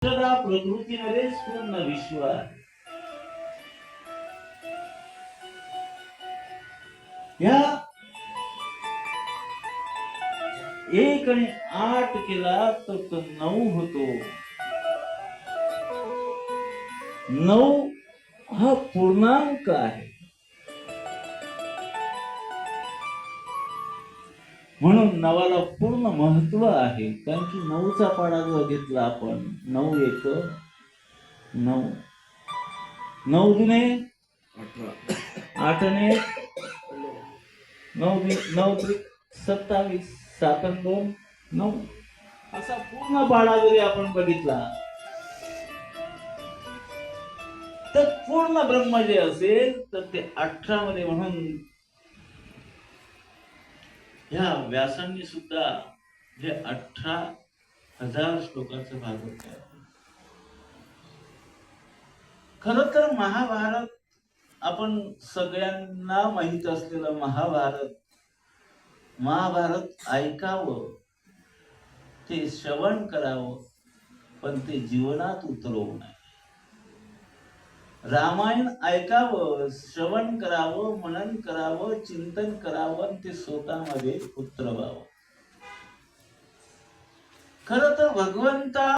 प्रकृतीमध्ये पूर्ण विश्व आहे. या 1 आणि 8 केला तर तो 9 होतो. 9 हा पूर्णांक आहे. म्हणून 9ला पूर्ण महत्व आहे. कारण की 9चा पाडा जो घेतला आपण, 9 1 9, 9 दुने 8 ने 9 त्रिक 27, 7 2 9 असा पूर्ण पाडा जरी आपण बघितला तर पूर्ण ब्रह्म जे असेल तर ते 18 मध्ये. म्हणून ह्या व्यासांनी सुद्धा हे 18,000 श्लोकाचं भागवत आहे. खरं तर महाभारत आपण सगळ्यांना माहित असलेलं महाभारत ऐकावं, ते श्रवण करावं, पण ते जीवनात उतरवू नये. रामायण ऐकावं, श्रवण करावं, मनन करावं, चिंतन करावं, ते स्वतःमध्ये उतरवावं. खरं तर भगवंता